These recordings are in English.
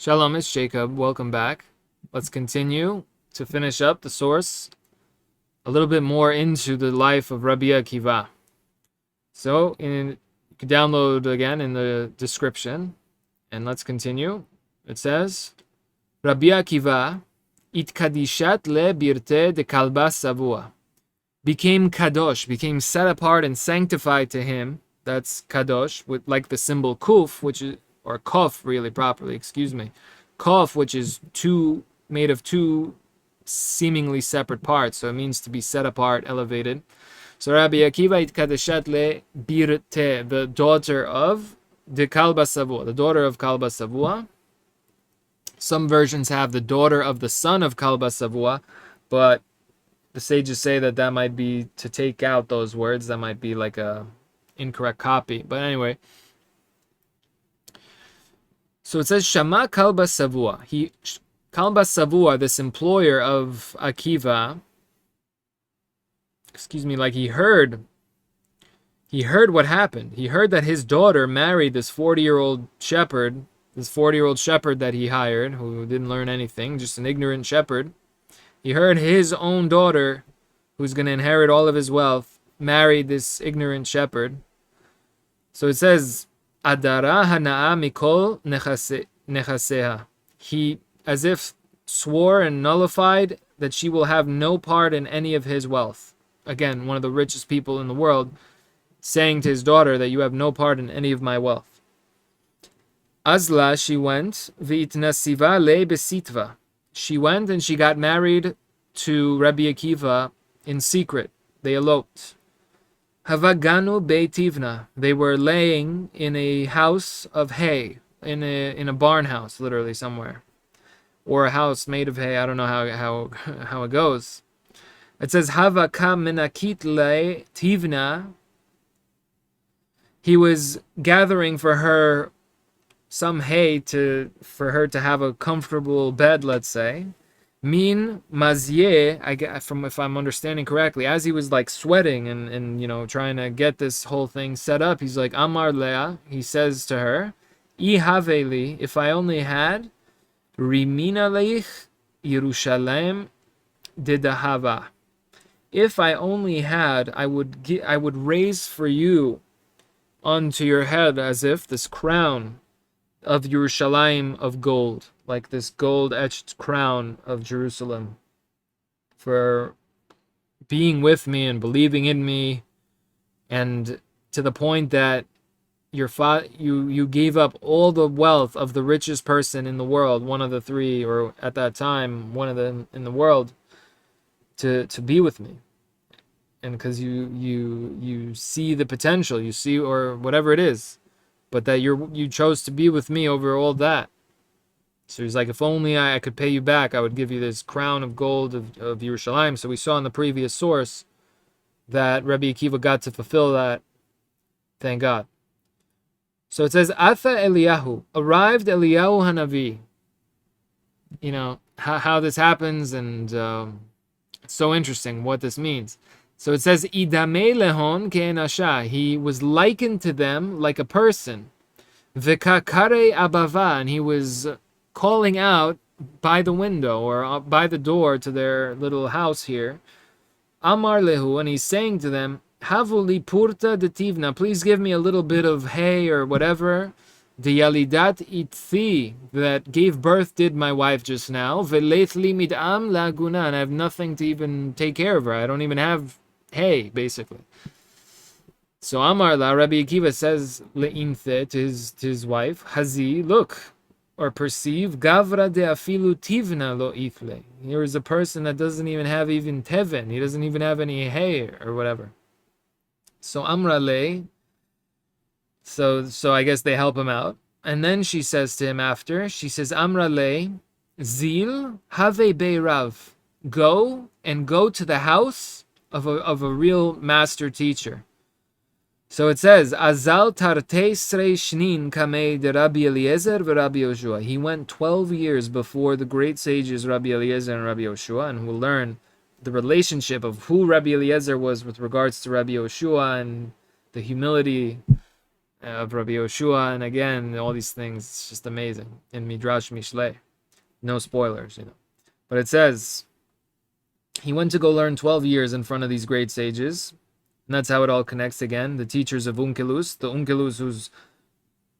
Shalom, it's Jacob. Welcome back. Let's continue to finish up the source a little bit more into the life of Rabbi Akivah. So, you can download again in the description, and let's continue. It says, Rabbi Akivah itkadishat le birte de kalba savua, became kadosh, became set apart and sanctified to him. That's kadosh, with like the symbol kuf, which is, or kof, really properly, excuse me. Kof, which is made of two seemingly separate parts, so it means to be set apart, elevated. So Rabbi Akivah itkadeshat le birte, the daughter of the kalba savua, the daughter of kalba savua. Some versions have the daughter of the son of kalba savua, but the sages say that might be to take out those words. That might be like a incorrect copy. But anyway, so it says Shama kalba savua. Kalba savua, this employer of Akivah, like he heard what happened. He heard that his daughter married this 40-year-old shepherd, that he hired, who didn't learn anything, just an ignorant shepherd. He heard his own daughter, who's going to inherit all of his wealth, married this ignorant shepherd. So it says, Adara hana'a mikol nechaseha. He, as if swore and nullified that she will have no part in any of his wealth. Again, one of the richest people in the world, saying to his daughter that you have no part in any of my wealth. Azla, she went, v'itnasiva le besitva. She went and she got married to Rabbi Akivah in secret. They eloped. Havaganu beitivna. They were laying in a house of hay, in a barn house, literally somewhere, or a house made of hay. I don't know how it goes. It says Hava ka menakit le tivna. He was gathering for her some hay for her to have a comfortable bed, let's say. Min mazieh, from if I'm understanding correctly, as he was like sweating and trying to get this whole thing set up, he's like Amar Leah. He says to her, I haveli, if I only had Rimina leich Yerushalem didahava. If I only had, I would raise for you onto your head as if this crown of Yerushalayim of gold, like this gold-etched crown of Jerusalem, for being with me and believing in me, and to the point that you gave up all the wealth of the richest person in the world, one of the three, or at that time, one of them in the world, to be with me. And because you see the potential, you see, or whatever it is, but that you chose to be with me over all that. So he's like, if only I could pay you back, I would give you this crown of gold of Yerushalayim. So we saw in the previous source that Rabbi Akivah got to fulfill that. Thank God. So it says, Atha Eliyahu, arrived Eliyahu Hanavi. How this happens, and it's so interesting what this means. So it says, Idame lehon ke'enasha. He was likened to them like a person. V'kakare abava. And he was calling out by the window or by the door to their little house here. Amar lehu. And he's saying to them, Havu li purta detivna. Please give me a little bit of hay or whatever. The yalidat ithi, that gave birth did my wife just now. Ve'leit li mid'am laguna. And I have nothing to even take care of her. I don't even have hay, basically. So Amar la, Rabbi Akivah says le'inthe to his wife, Hazi, look or perceive, Gavra de afilu tivna lo ithle. Here is a person that doesn't even have even teven. He doesn't even have any hay or whatever. So Amra le. So I guess they help him out. And then she says to him after, she says, Amra le, Zil have beirav. Go to the house of a real master teacher. So it says, Azal tarte srei shnin kamei de Rabbi Eliezer v'Rabbi Yoshua. He went 12 years before the great sages Rabbi Eliezer and Rabbi Yoshua, and we'll learn the relationship of who Rabbi Eliezer was with regards to Rabbi Yoshua and the humility of Rabbi Yoshua, and again, all these things. It's just amazing. In Midrash Mishlei. No spoilers, But it says, he went to go learn 12 years in front of these great sages. And that's how it all connects again. The teachers of Unkelus, the Unkelus who's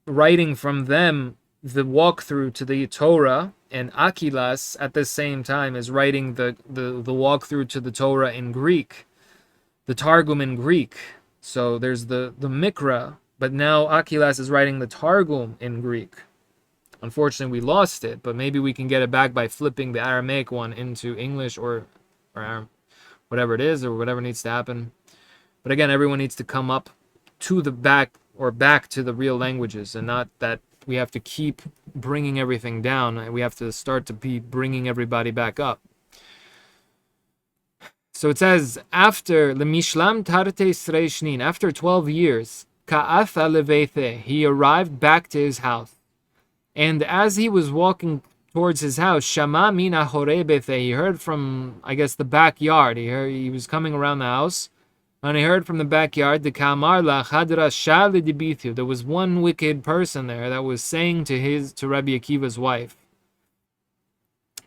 writing from them the walkthrough to the Torah, and Akilas at the same time is writing the walkthrough to the Torah in Greek, the Targum in Greek. So there's the Mikra, but now Akilas is writing the Targum in Greek. Unfortunately, we lost it, but maybe we can get it back by flipping the Aramaic one into English or whatever it is, or whatever needs to happen. But again, everyone needs to come up to the back to the real languages, and not that we have to keep bringing everything down. We have to start to be bringing everybody back up. So it says, after Lemishlam Tarte Srei Shnin, after 12 years, Ka'atha Leveithe, he arrived back to his house. And as he was walking towards his house, Shama Mina Horebethe, he heard from, I guess, the backyard. He was coming around the house. And he heard from the backyard, there was one wicked person there that was saying to Rabbi Akivah's wife,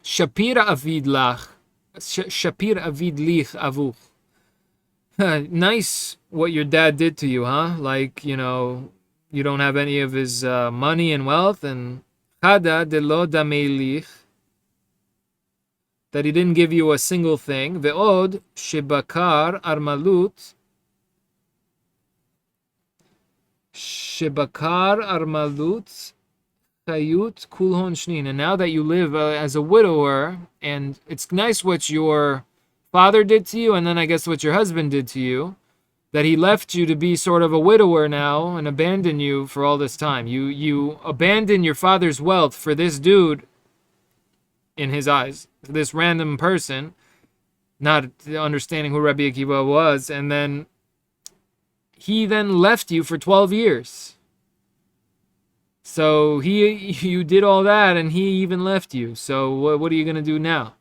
Shapir avid lich avuch. Nice what your dad did to you, huh? Like, you don't have any of his money and wealth, and Chada de lo damelich, that he didn't give you a single thing. Ve'od shebakar armalut chayut kulhon shnin. And now that you live as a widower, and it's nice what your father did to you, and then I guess what your husband did to you, that he left you to be sort of a widower now and abandon you for all this time. You abandon your father's wealth for this dude, in his eyes, this random person, not understanding who Rabbi Akivah was, and then he then left you for 12 years. So you did all that, and he even left you. So what are you going to do now?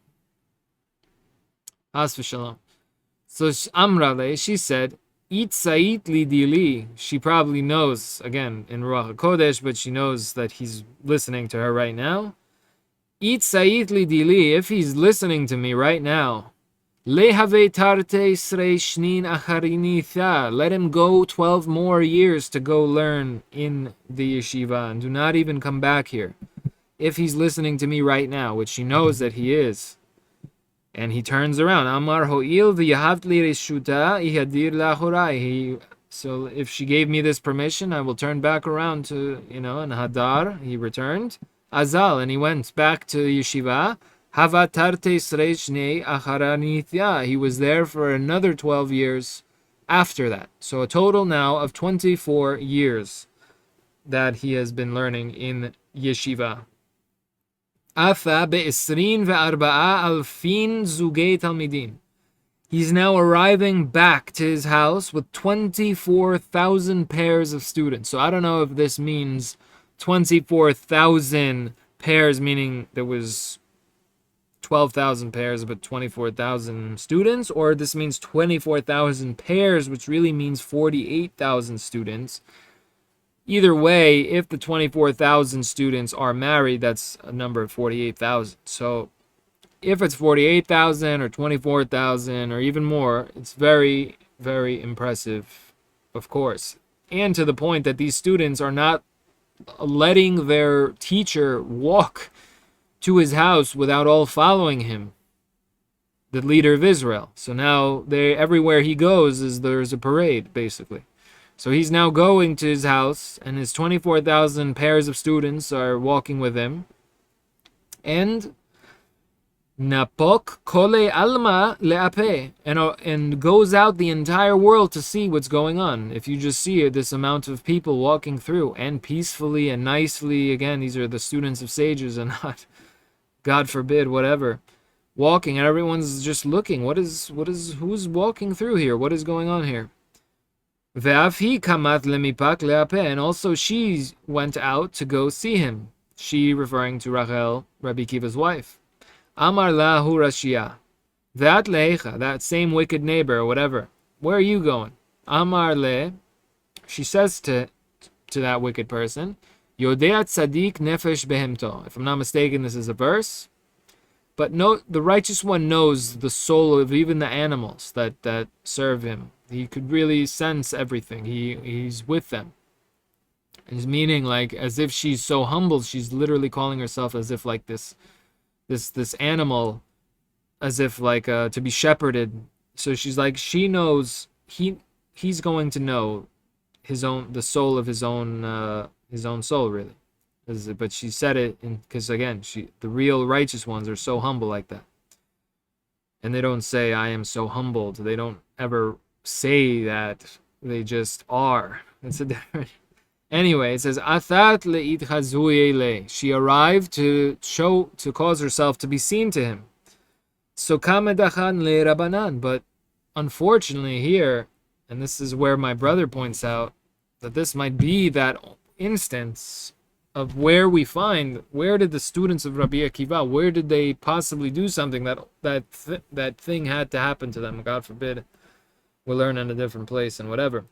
As v'shalom. So Amrale, she said, It Sait li dili. She probably knows, again, in Ruach HaKodesh, but she knows that he's listening to her right now. It Sait li dili, if he's listening to me right now, Lehave tarte srei shnin acharinitha. Let him go 12 more years to go learn in the yeshiva, and do not even come back here. If he's listening to me right now, which she knows that he is. And he turns around. Amar ho'il v'yahavt li reshuta ihadir lachorai. So if she gave me this permission, I will turn back around to, and Hadar, he returned. Azal, and he went back to yeshiva. Havatarte srei acharanithya. He was there for another 12 years after that. So a total now of 24 years that he has been learning in yeshiva. Afa be'esrin ve'arba'a alfin zugei talmidim. He's now arriving back to his house with 24,000 pairs of students. So I don't know if this means 24,000 pairs, meaning there was 12,000 pairs, but 24,000 students, or this means 24,000 pairs, which really means 48,000 students. Either way, if the 24,000 students are married, that's a number of 48,000. So if it's 48,000 or 24,000 or even more, it's very, very impressive, of course. And to the point that these students are not letting their teacher walk to his house without all following him, the leader of Israel. So now everywhere he goes there's a parade, basically. So he's now going to his house, and his 24,000 pairs of students are walking with him. And Napok kole alma leape, and goes out the entire world to see what's going on. If you just see this amount of people walking through, and peacefully and nicely, again, these are the students of sages and not, God forbid, whatever, walking, and everyone's just looking. Who's walking through here? What is going on here? Ve'afi kamat lemipak leape, and also she went out to go see him. She referring to Rachel, Rabbi Akivah's wife. Amar lahu Rashia, that lecha, that same wicked neighbor or whatever, where are you going? Amar le, she says to to that wicked person. Yodea tzadik nefesh behemto. If I'm not mistaken, this is a verse. But no, the righteous one knows the soul of even the animals that serve him. He could really sense everything. He's with them. He's meaning like as if she's so humble, she's literally calling herself as if like this animal, as if like to be shepherded. So she's like, she knows he's going to know the soul of his own soul, really. But she said it because again, the real righteous ones are so humble like that, and they don't say I am so humbled. They don't ever say that. They just are. It's a different. Anyway, it says Athat le'idchazuyele. She arrived to cause herself to be seen to him. So kamedachan le'rabanan. But unfortunately here, and this is where my brother points out that this might be that instance of where did the students of Rabbi Akivah, where did they possibly do something that thing had to happen to them? God forbid we'll learn in a different place and whatever.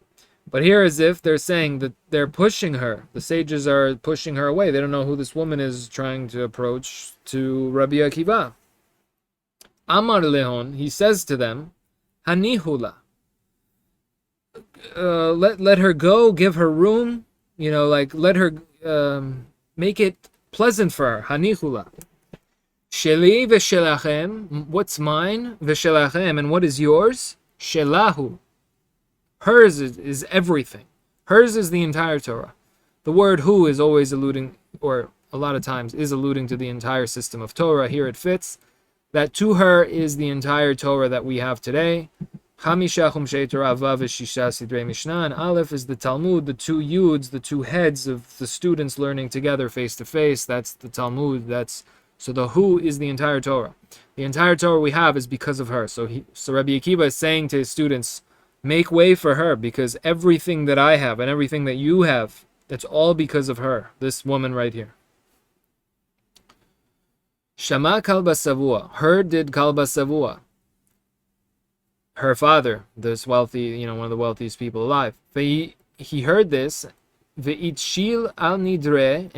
But here, as if they're saying that they're pushing her. The sages are pushing her away. They don't know who this woman is trying to approach to Rabbi Akivah. Amar lehon, he says to them, Hanihula. Let her go, give her room, like let her make it pleasant for her. Hanihula. Sheli v'shelachem, what's mine? V'shelachem, and what is yours? Shelahu. Hers is everything. Hers is the entire Torah. The word who is always alluding, or a lot of times is alluding to the entire system of Torah. Here it fits that to her is the entire Torah that we have today. Chamisha chumshei Torah, Vav is Shisha Sidrei Mishnah, and Aleph is the Talmud, the two Yuds, the two heads of the students learning together face to face. That's the Talmud. So the who is the entire Torah. The entire Torah we have is because of her. So Rabbi Akivah is saying to his students, make way for her, because everything that I have and everything that you have, that's all because of her, this woman right here. Shama kalba savua, her did kalba savua. Her father, this wealthy, one of the wealthiest people alive. He heard this, ve'itshil al nidre,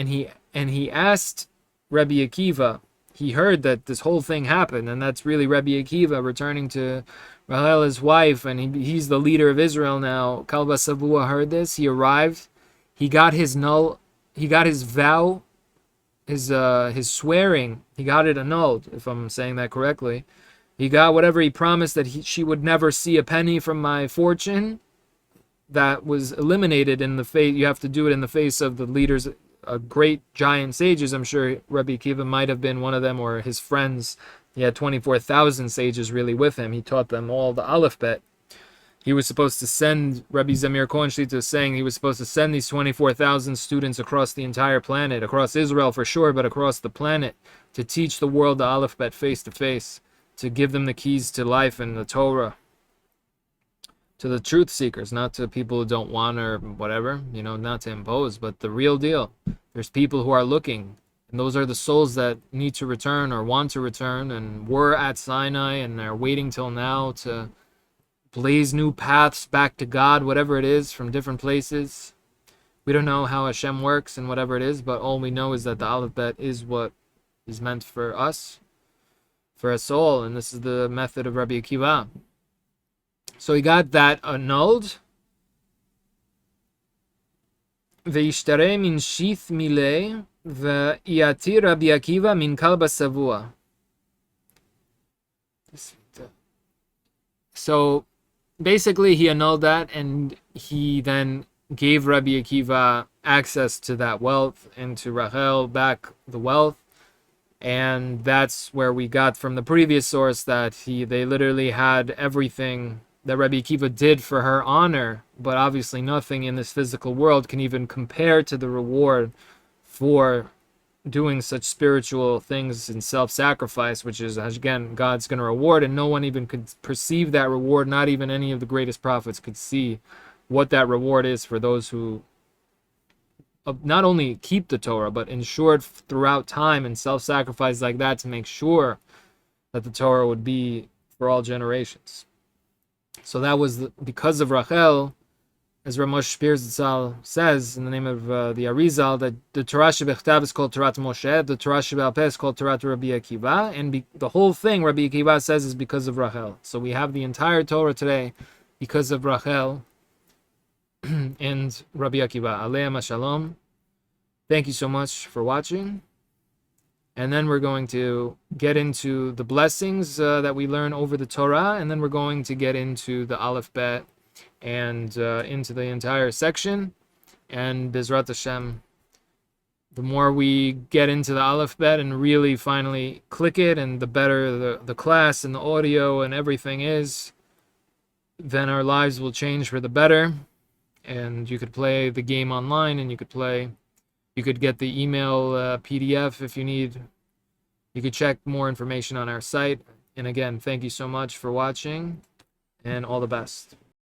and he asked Rabbi Akivah. He heard that this whole thing happened, and that's really Rabbi Akivah returning to Rahel, his wife, and he's the leader of Israel now. Kalba Savua heard this. He arrived. He got his vow, his swearing. He got it annulled, if I'm saying that correctly. He got whatever he promised, that she would never see a penny from my fortune. That was eliminated in the face. You have to do it in the face of the leaders, great giant sages. I'm sure Rabbi Akivah might have been one of them, or his friends. He had 24,000 sages really with him. He taught them all the alphabet. He was supposed to send, Rabbi Zamir Cohen Shlita was saying, he was supposed to send these 24,000 students across the entire planet, across Israel for sure, but across the planet, to teach the world the alphabet face to face, to give them the keys to life and the Torah, to the truth seekers, not to people who don't want or whatever, not to impose, but the real deal. There's people who are looking. And those are the souls that need to return or want to return and were at Sinai and are waiting till now to blaze new paths back to God, whatever it is, from different places. We don't know how Hashem works and whatever it is, but all we know is that the alphabet is what is meant for us all, and this is the method of Rabbi Akivah. So he got that annulled. Ve'ishtarei min shith milei ve'iyati Rabbi Akivah min kalba savua. So basically he annulled that, and he then gave Rabbi Akivah access to that wealth and to Rachel back the wealth. And that's where we got from the previous source that they literally had everything that Rabbi Akivah did for her honor, but obviously nothing in this physical world can even compare to the reward for doing such spiritual things and self-sacrifice, which is, again, God's going to reward, and no one even could perceive that reward. Not even any of the greatest prophets could see what that reward is for those who not only keep the Torah, but ensure it throughout time and self-sacrifice like that to make sure that the Torah would be for all generations. So that was because of Rachel, as Rav Moshe Shapir Zatzal says in the name of the Arizal, that the Torah Shebechtav is called Torah Moshe, the Torah Shebal Peh is called Torah Rabbi Akivah, and the whole thing Rabbi Akivah says is because of Rachel. So we have the entire Torah today because of Rachel and Rabbi Akivah. Aleim Shalom. Thank you so much for watching. And then we're going to get into the blessings that we learn over the Torah, and then we're going to get into the Aleph Bet and into the entire section. And Bezrat Hashem, the more we get into the Aleph Bet and really finally click it, and the better the class and the audio and everything is, then our lives will change for the better. And you could play the game online, and you could get the email PDF if you need. You could check more information on our site. And again, thank you so much for watching, and all the best.